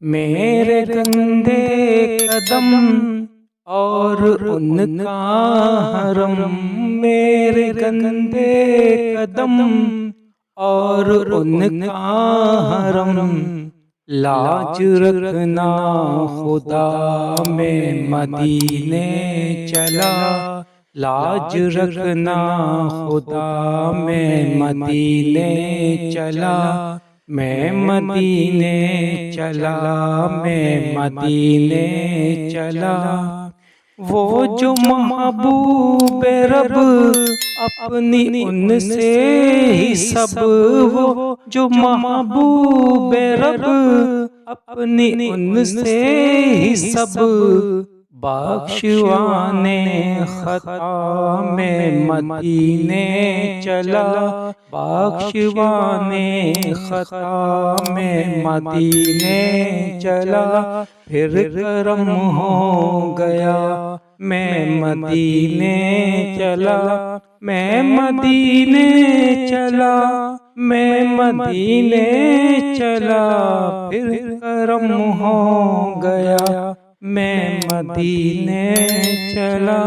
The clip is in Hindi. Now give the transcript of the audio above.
मेरे गंदे कदम और उनका हरम, मेरे गंदे कदम और उनका हरम। लाज रखना खुदा में मदीने चला, लाज रखना खुदा में मदीने चला। मैं मदीने चला, मैं मदीने चला। वो जो महबूब रब अपनी उनसे ही सब, वो जो महबूब रब अपनी उनसे ही सब। बख्शवाने खता में मदीने चला, बख्शवाने खता में मदीने चला। फिर करम हो गया मैं मदीने चला, मैं मदीने चला, मैं मदीने चला। फिर करम हो गया मैं मदीने चला।